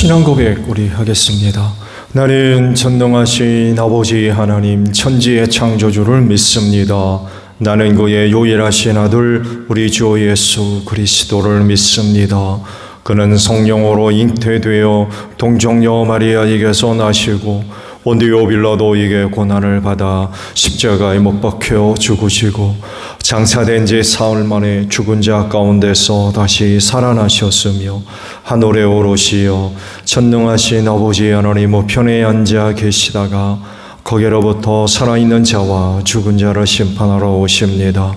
신앙 고백 우리 하겠습니다. 나는 전능하신 아버지 하나님 천지의 창조주를 믿습니다. 나는 그의 유일하신 아들 우리 주 예수 그리스도를 믿습니다. 그는 성령으로 잉태되어 동정녀 마리아에게서 나시고 본디오 빌라도에게 고난을 받아 십자가에 못 박혀 죽으시고 장사된 지 사흘 만에 죽은 자 가운데서 다시 살아나셨으며 하늘에 오르시어 전능하신 아버지 하나님 우편에 앉아 계시다가 거기로부터 살아있는 자와 죽은 자를 심판하러 오십니다.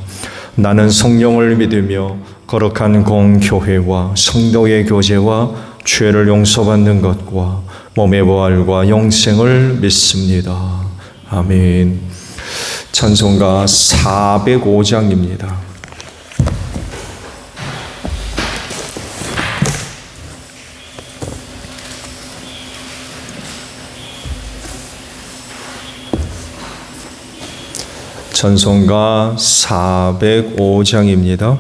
나는 성령을 믿으며 거룩한 공교회와 성도의 교제와 죄를 용서받는 것과 몸의 부활과 영생을 믿습니다. 아멘. 찬송가 405장입니다. 찬송가 405장입니다.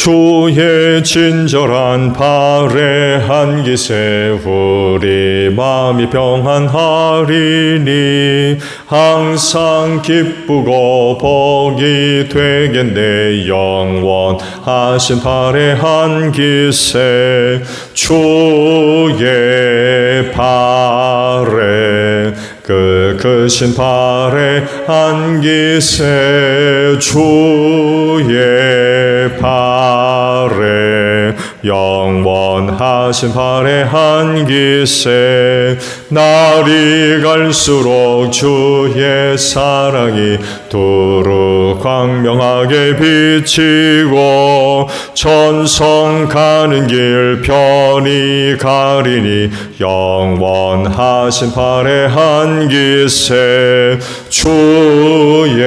주의 친절한 발에 한기세 우리 마음이 평안하리니 항상 기쁘고 복이 되겠네 영원하신 발에 한기세 주의 발에 그 크신 발에 안기세 주의 발에 영원하신 발에 안기세 날이 갈수록 주의 사랑이 두루 광명하게 비치고 천성 가는 길 편히 가리니 영원하신 발에 한기세 주의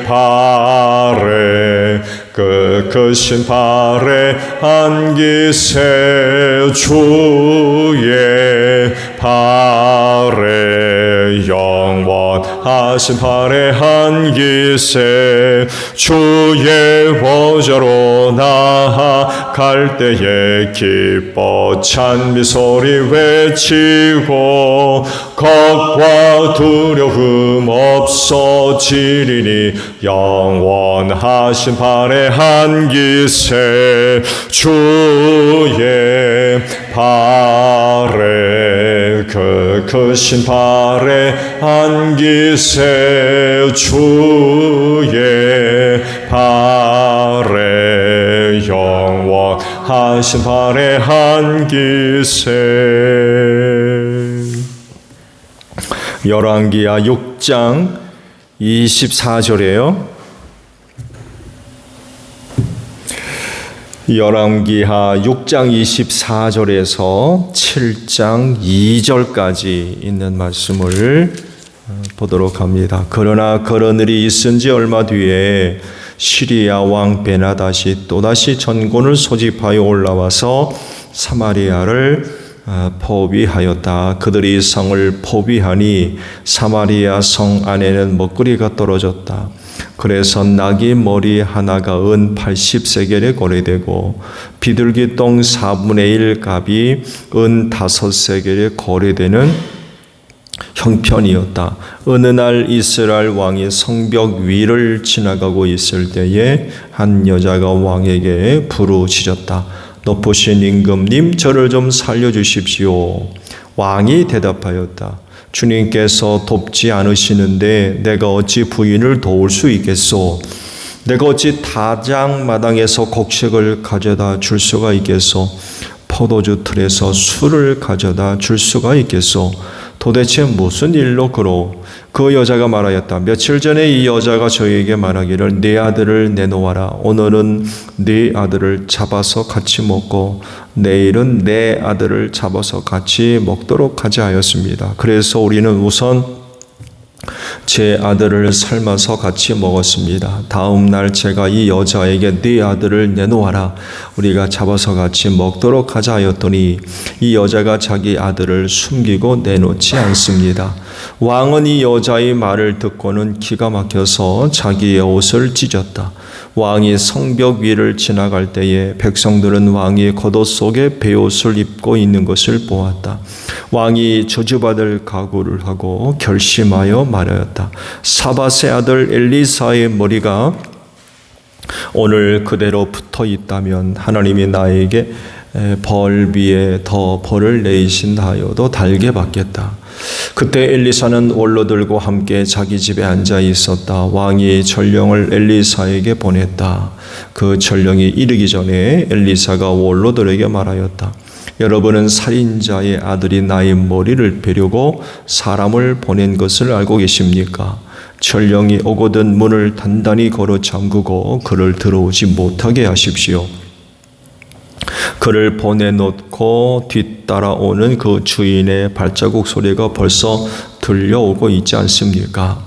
발에 그 크신 발에 안기세 주의 발에 영원하신 발에 안기세 주의 보좌로 나아갈 때에 기뻐 찬미 소리 외치고 걱과 두려움 없어지리니 영원하신 발에 한기세 주의 발에 그 크신 발에 안기세 주의 발에 영원하신 발에 안기세. 열왕기하 6장 24절이에요. 열왕기하 6장 24절에서 7장 2절까지 있는 말씀을 보도록 합니다. 그러나 그런 일이 있은 지 얼마 뒤에 시리아 왕 베나닷이 또다시 전군을 소집하여 올라와서 사마리아를 포위하였다. 그들이 성을 포위하니 사마리아 성 안에는 먹거리가 떨어졌다. 그래서 나귀 머리 하나가 은 80세겔에 거래되고 비둘기 똥 4분의 1 값이 은 5세겔에 거래되는 형편이었다. 어느 날 이스라엘 왕이 성벽 위를 지나가고 있을 때에 한 여자가 왕에게 부르짖었다. 높으신 임금님, 저를 좀 살려주십시오. 왕이 대답하였다. 주님께서 돕지 않으시는데 내가 어찌 부인을 도울 수 있겠소? 내가 어찌 다장마당에서 곡식을 가져다 줄 수가 있겠소? 포도주 틀에서 술을 가져다 줄 수가 있겠소? 도대체 무슨 일로 그러? 그 여자가 말하였다. 며칠 전에 이 여자가 저에게 말하기를 네 아들을 내놓아라. 오늘은 네 아들을 잡아서 같이 먹고 내일은 내 아들을 잡아서 같이 먹도록 하자 하였습니다. 그래서 우리는 우선 제 아들을 삶아서 같이 먹었습니다. 다음 날 제가 이 여자에게 네 아들을 내놓아라. 우리가 잡아서 같이 먹도록 하자 하였더니 이 여자가 자기 아들을 숨기고 내놓지 않습니다. 왕은 이 여자의 말을 듣고는 기가 막혀서 자기의 옷을 찢었다. 왕이 성벽 위를 지나갈 때에 백성들은 왕이 겉옷 속에 베옷을 입고 있는 것을 보았다. 왕이 저주받을 각오를 하고 결심하여 말하였다. 사밧의 아들 엘리사의 머리가 오늘 그대로 붙어 있다면 하나님이 나에게 벌 위에 더 벌을 내리신다 하여도 달게 받겠다. 그때 엘리사는 원로들과 함께 자기 집에 앉아 있었다. 왕이 전령을 엘리사에게 보냈다. 그 전령이 이르기 전에 엘리사가 원로들에게 말하였다. 여러분은 살인자의 아들이 나의 머리를 베려고 사람을 보낸 것을 알고 계십니까? 전령이 오거든 문을 단단히 걸어 잠그고 그를 들어오지 못하게 하십시오. 그를 보내놓고 뒤따라오는 그 주인의 발자국 소리가 벌써 들려오고 있지 않습니까?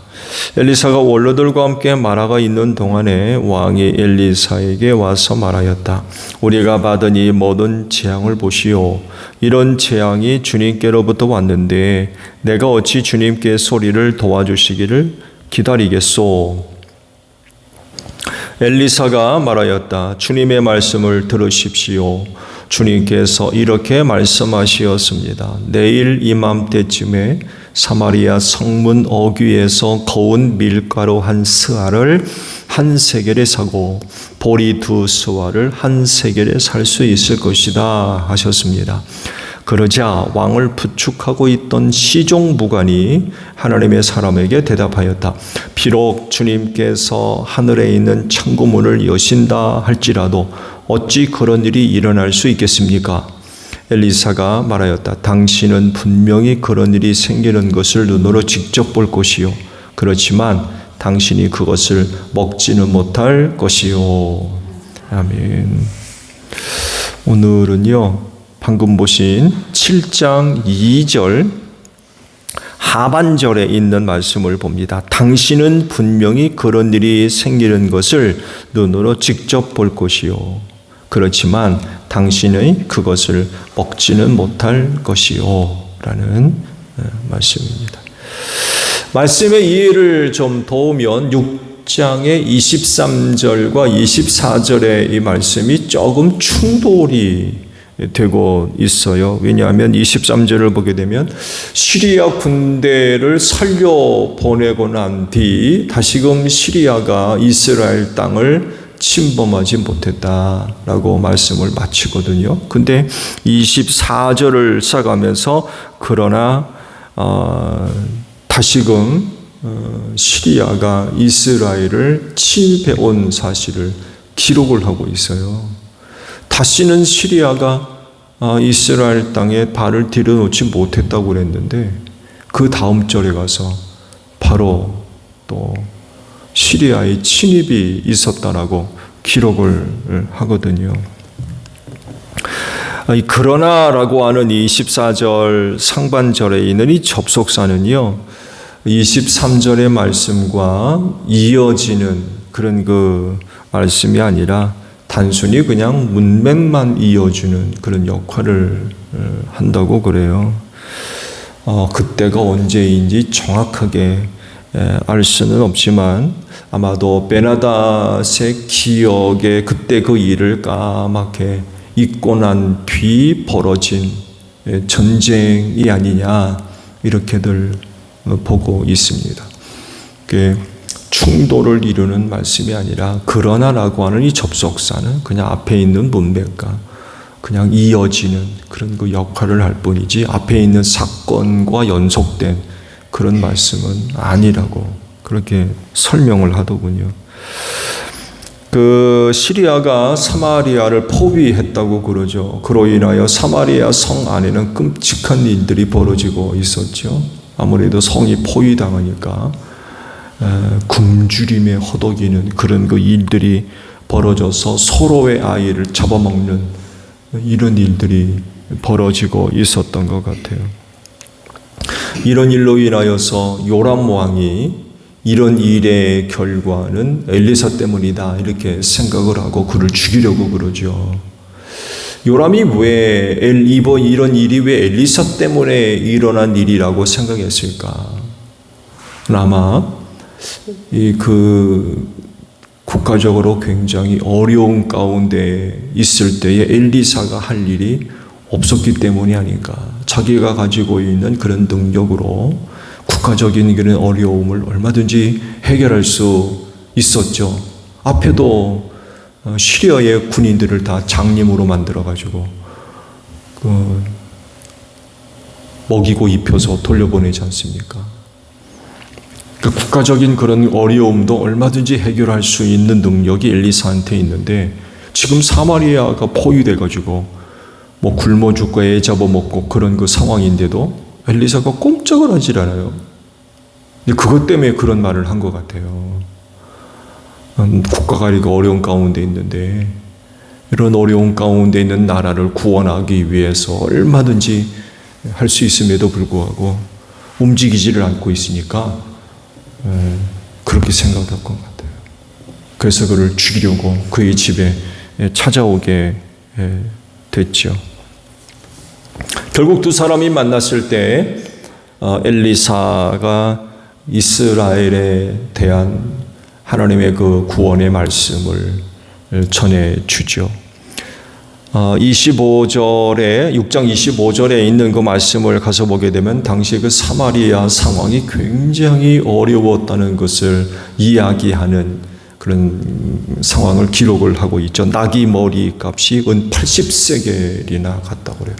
엘리사가 원로들과 함께 마라가 있는 동안에 왕이 엘리사에게 와서 말하였다. 우리가 받은 이 모든 재앙을 보시오. 이런 재앙이 주님께로부터 왔는데 내가 어찌 주님께 소리를 도와주시기를 기다리겠소? 엘리사가 말하였다. 주님의 말씀을 들으십시오. 주님께서 이렇게 말씀하시었습니다. 내일 이맘때쯤에 사마리아 성문 어귀에서 거운 밀가루 한 스아를 한 세겔에 사고 보리 두 스아를 한 세겔에 살 수 있을 것이다 하셨습니다. 그러자 왕을 부축하고 있던 시종무관이 하나님의 사람에게 대답하였다. 비록 주님께서 하늘에 있는 창고문을 여신다 할지라도 어찌 그런 일이 일어날 수 있겠습니까? 엘리사가 말하였다. 당신은 분명히 그런 일이 생기는 것을 눈으로 직접 볼 것이요. 그렇지만 당신이 그것을 먹지는 못할 것이요. 아멘. 오늘은요, 방금 보신 7장 2절 하반절에 있는 말씀을 봅니다. 당신은 분명히 그런 일이 생기는 것을 눈으로 직접 볼 것이요. 그렇지만 당신의 그것을 먹지는 못할 것이요. 라는 말씀입니다. 말씀의 이해를 좀 도우면 6장의 23절과 24절의 이 말씀이 조금 충돌이 되고 있어요. 왜냐하면 23절을 보게 되면 시리아 군대를 살려 보내고 난 뒤 다시금 시리아가 이스라엘 땅을 침범하지 못했다라고 말씀을 마치거든요. 근데 24절을 시작하면서 그러나 다시금 시리아가 이스라엘을 침입해 온 사실을 기록을 하고 있어요. 다시는 시리아가 이스라엘 땅에 발을 들여놓지 못했다고 그랬는데 그 다음 절에 가서 바로 또 시리아의 침입이 있었다라고 기록을 하거든요. 그러나라고 하는 이 14절 상반절에 있는 이 접속사는요, 23절의 말씀과 이어지는 그런 그 말씀이 아니라 단순히 그냥 문맥만 이어주는 그런 역할을 한다고 그래요. 그때가 언제인지 정확하게 알 수는 없지만 아마도 베나닷의 기억에 그때 그 일을 까맣게 잊고 난 뒤 벌어진 전쟁이 아니냐 이렇게들 보고 있습니다. 충돌을 이루는 말씀이 아니라 그러나라고 하는 이 접속사는 그냥 앞에 있는 문맥과 그냥 이어지는 그런 그 역할을 할 뿐이지 앞에 있는 사건과 연속된 그런 말씀은 아니라고 그렇게 설명을 하더군요. 그 시리아가 사마리아를 포위했다고 그러죠. 그로 인하여 사마리아 성 안에는 끔찍한 일들이 벌어지고 있었죠. 아무래도 성이 포위당하니까 굶주림에 허덕이는 그런 그 일들이 벌어져서 서로의 아이를 잡아먹는 이런 일들이 벌어지고 있었던 것 같아요. 이런 일로 인하여서 요람 왕이 이런 일의 결과는 엘리사 때문이다 이렇게 생각을 하고 그를 죽이려고 그러죠. 요람이 왜 이런 일이 왜 엘리사 때문에 일어난 일이라고 생각했을까? 아마 국가적으로 굉장히 어려운 가운데 있을 때에 엘리사가 할 일이 없었기 때문이 아닌가. 자기가 가지고 있는 그런 능력으로 국가적인 그런 어려움을 얼마든지 해결할 수 있었죠. 앞에도 시리아의 군인들을 다 장님으로 만들어가지고 먹이고 입혀서 돌려보내지 않습니까? 국가적인 그런 어려움도 얼마든지 해결할 수 있는 능력이 엘리사한테 있는데 지금 사마리아가 포위돼가지고 굶어 죽고 애 잡아먹고 그런 그 상황인데도 엘리사가 꼼짝을 하질 않아요. 근데 그것 때문에 그런 말을 한 것 같아요. 국가가 이렇게 어려운 가운데 있는데 이런 어려운 가운데 있는 나라를 구원하기 위해서 얼마든지 할 수 있음에도 불구하고 움직이지를 않고 있으니까 그렇게 생각할 것 같아요. 그래서 그를 죽이려고 그의 집에 찾아오게 됐죠. 결국 두 사람이 만났을 때 엘리사가 이스라엘에 대한 하나님의 그 구원의 말씀을 전해주죠. 25절에 6장 25절에 있는 그 말씀을 가서 보게 되면 당시 그 사마리아 상황이 굉장히 어려웠다는 것을 이야기하는 그런 상황을 기록을 하고 있죠. 나귀 머리 값이 은 80세겔이나 갔다고 그래요.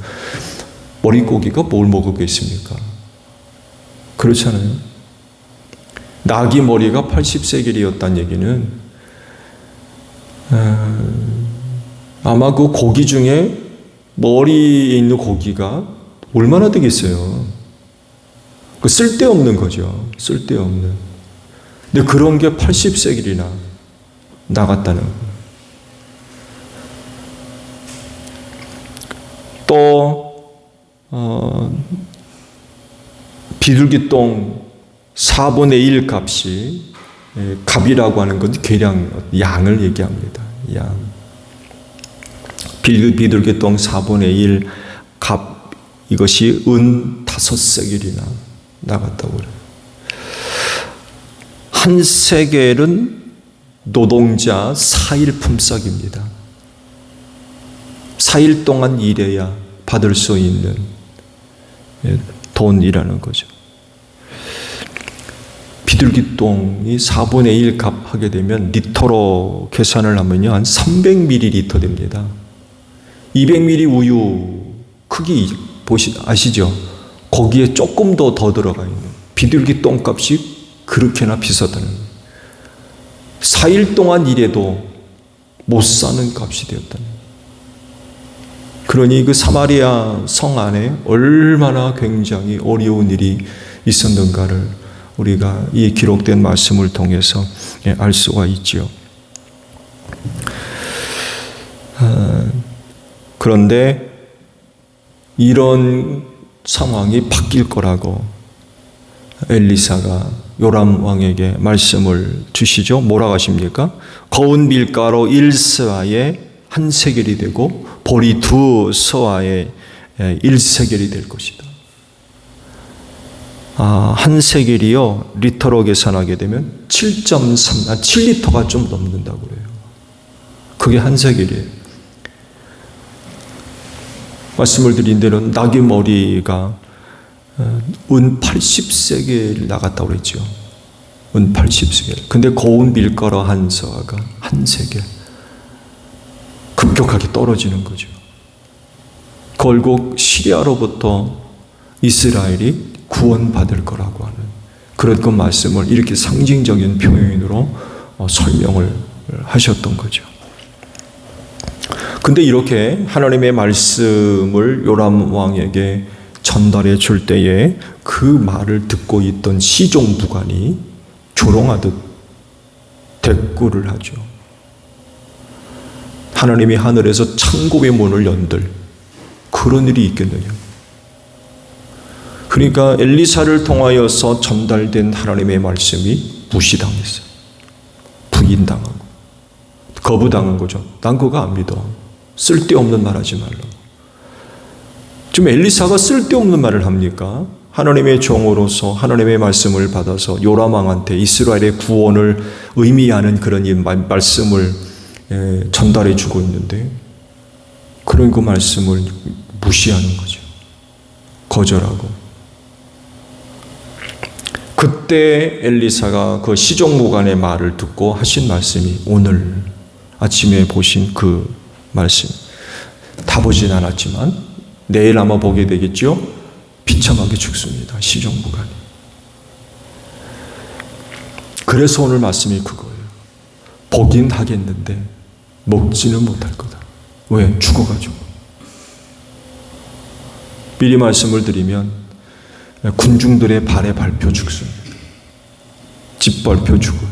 머리고기가 뭘 먹었겠습니까? 그렇잖아요. 나귀 머리가 80세겔이었다는 얘기는 아마 그 고기 중에 머리에 있는 고기가 얼마나 되겠어요? 그 쓸데없는 거죠. 쓸데없는. 근데 그런 게 80세겔이나 나갔다는 거예요. 또 비둘기똥 4분의 1 값이 갑이라고 하는 건 계량 양을 얘기합니다. 양. 비둘기똥 4분의 1 갑 이것이 은 5세겔이나 나갔다고 그래요. 한 세겔은 노동자 4일 품삯입니다. 4일 동안 일해야 받을 수 있는 돈이라는 거죠. 비둘기똥이 4분의 1 값 하게 되면 리터로 계산을 하면요 한 300ml 됩니다. 200ml 우유 크기 아시죠? 거기에 조금 더 들어가 있는 비둘기똥 값이 그렇게나 비싸다는 거예요. 4일 동안 일해도 못 사는 값이 되었다는 거예요. 그러니 그 사마리아 성 안에 얼마나 굉장히 어려운 일이 있었는가를 우리가 이 기록된 말씀을 통해서 알 수가 있죠. 그런데 이런 상황이 바뀔 거라고 엘리사가 요람 왕에게 말씀을 주시죠. 뭐라고 하십니까? 거운 밀가루 1스아에 1세겔이 되고 보리 2스아에 1세겔이 될 것이다. 1세겔이요 리터로 계산하게 되면 7리터가 좀 넘는다고 그래요. 그게 1세겔이에요. 말씀을 드린 대로 나귀 머리가 은 80세겔 나갔다고 그랬죠. 은 80세겔. 근데 고운 밀가루 한 서가 1세겔. 급격하게 떨어지는 거죠. 결국 시리아로부터 이스라엘이 구원받을 거라고 하는 그런 그 말씀을 이렇게 상징적인 표현으로 설명을 하셨던 거죠. 근데 이렇게 하나님의 말씀을 요람 왕에게 전달해 줄 때에 그 말을 듣고 있던 시종 부관이 조롱하듯 대꾸를 하죠. 하나님이 하늘에서 천국의 문을 연들 그런 일이 있겠느냐. 그러니까 엘리사를 통하여서 전달된 하나님의 말씀이 무시당했어요. 부인당하고 거부당한 거죠. 난 그거 안 믿어. 쓸데없는 말 하지 말라고. 지금 엘리사가 쓸데없는 말을 합니까? 하나님의 종으로서 하나님의 말씀을 받아서 요람왕한테 이스라엘의 구원을 의미하는 그런 이 말씀을 전달해 주고 있는데 그런 그 말씀을 무시하는 거죠. 거절하고. 그때 엘리사가 그 시종무관의 말을 듣고 하신 말씀이 오늘 아침에 보신 그 말씀. 다 보진 않았지만 내일 아마 보게 되겠죠. 비참하게 죽습니다. 시종무관이. 그래서 오늘 말씀이 그거예요. 보긴 하겠는데 먹지는 못할 거다. 왜? 죽어가지고. 미리 말씀을 드리면 군중들의 발에 밟혀 죽습니다. 짓밟혀 죽어요.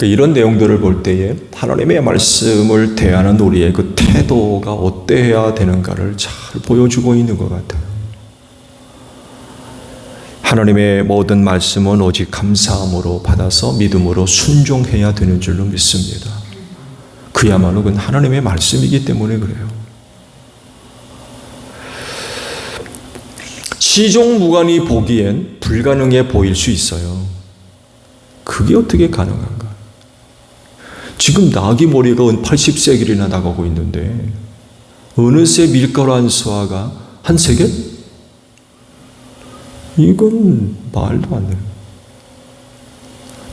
이런 내용들을 볼 때에 하나님의 말씀을 대하는 우리의 그 태도가 어때야 되는가를 잘 보여주고 있는 것 같아요. 하나님의 모든 말씀은 오직 감사함으로 받아서 믿음으로 순종해야 되는 줄로 믿습니다. 그야말로 그건 하나님의 말씀이기 때문에 그래요. 시종무관이 보기엔 불가능해 보일 수 있어요. 그게 어떻게 가능한가? 지금 나귀 머리가 80세겔이나 나가고 있는데 어느새 밀가루 한 수화가 한 세겔? 이건 말도 안 돼요.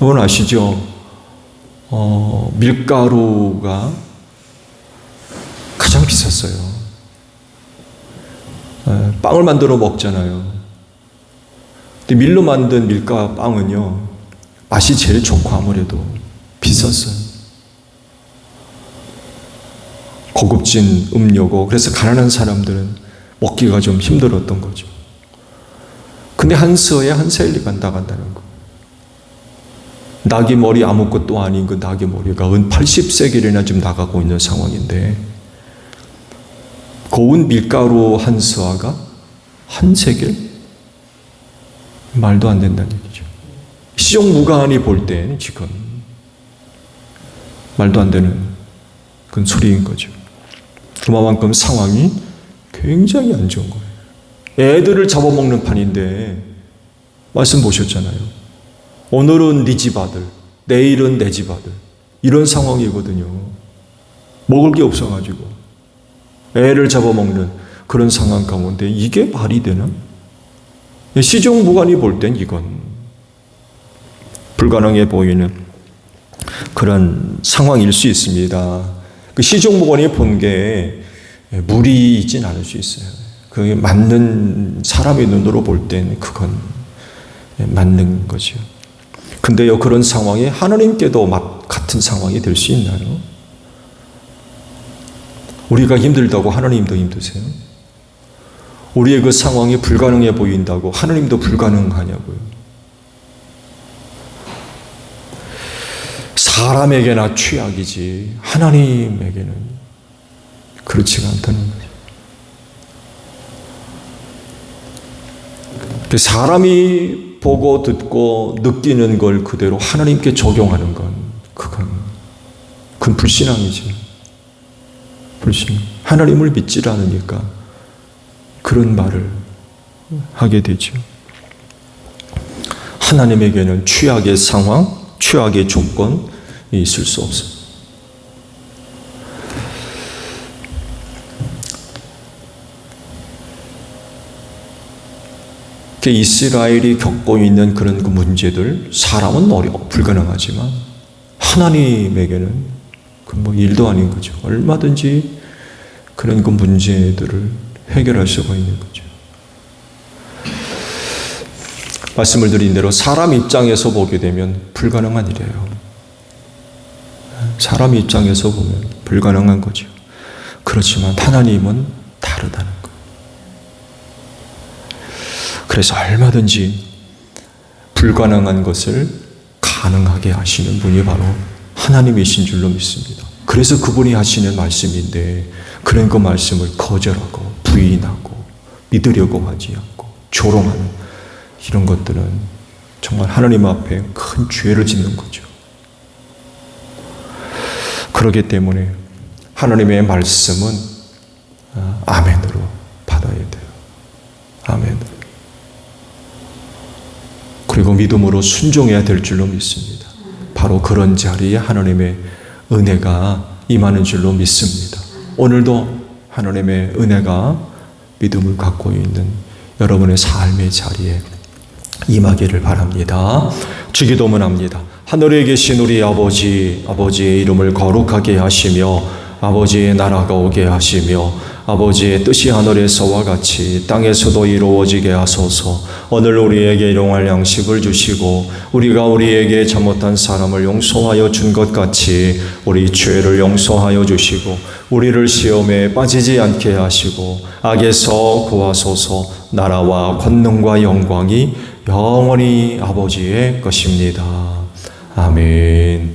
여러분 아시죠? 밀가루가 가장 비쌌어요. 빵을 만들어 먹잖아요. 근데 밀로 만든 밀가 빵은요, 맛이 제일 좋고 아무래도 비쌌어요. 고급진 음료고, 그래서 가난한 사람들은 먹기가 좀 힘들었던 거죠. 근데 한 서에 한 세일리가 나간다는 거. 나귀 머리 아무것도 아닌 그 나귀 머리가 80세겔이나 지금 나가고 있는 상황인데, 고운 밀가루 한 서화가 한 세겔? 말도 안 된다는 얘기죠. 시종무관이 볼 때는 지금 말도 안 되는 그런 소리인 거죠. 그만큼 상황이 굉장히 안 좋은 거예요. 애들을 잡아먹는 판인데 말씀 보셨잖아요. 오늘은 네 집 아들, 내일은 내 집 아들, 이런 상황이거든요. 먹을 게 없어가지고 애를 잡아먹는 그런 상황 가운데 이게 말이 되나? 시종무관이 볼 땐 이건 불가능해 보이는 그런 상황일 수 있습니다. 그 시종무관이 본 게 무리 있진 않을 수 있어요. 그게 맞는 사람의 눈으로 볼 땐 그건 맞는 거죠. 근데요, 그런 상황에 하나님께도 같은 상황이 될 수 있나요? 우리가 힘들다고 하나님도 힘드세요? 우리의 그 상황이 불가능해 보인다고 하나님도 불가능하냐고요? 사람에게나 취약이지 하나님에게는 그렇지가 않다는 거죠. 사람이 보고 듣고 느끼는 걸 그대로 하나님께 적용하는 건 그건 불신앙이지. 불신. 하나님을 믿지 않으니까 그런 말을 하게 되죠. 하나님에게는 취약의 상황, 취약의 조건이 있을 수 없어요. 이스라엘이 겪고 있는 그런 그 문제들, 사람은 불가능하지만 하나님에게는 그 일도 아닌 거죠. 얼마든지 그런 그 문제들을 해결할 수가 있는 거죠. 말씀을 드린 대로 사람 입장에서 보게 되면 불가능한 일이에요. 사람 입장에서 보면 불가능한 거죠. 그렇지만 하나님은 다르다는 거예요. 그래서 얼마든지 불가능한 것을 가능하게 하시는 분이 바로 하나님이신 줄로 믿습니다. 그래서 그분이 하시는 말씀인데, 그런 그 말씀을 거절하고 부인하고 믿으려고 하지 않고 조롱하는 이런 것들은 정말 하나님 앞에 큰 죄를 짓는 거죠. 그렇기 때문에 하나님의 말씀은 아멘으로 받아야 돼요. 아멘. 그리고 믿음으로 순종해야 될 줄로 믿습니다. 바로 그런 자리에 하나님의 은혜가 임하는 줄로 믿습니다. 오늘도 하나님의 은혜가 믿음을 갖고 있는 여러분의 삶의 자리에 임하기를 바랍니다. 주기도문합니다. 하늘에 계신 우리 아버지, 아버지의 이름을 거룩하게 하시며 아버지의 나라가 오게 하시며 아버지의 뜻이 하늘에서와 같이 땅에서도 이루어지게 하소서. 오늘 우리에게 일용할 양식을 주시고 우리가 우리에게 잘못한 사람을 용서하여 준 것 같이 우리 죄를 용서하여 주시고 우리를 시험에 빠지지 않게 하시고 악에서 구하소서. 나라와 권능과 영광이 영원히 아버지의 것입니다. 아멘.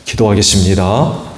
기도하겠습니다.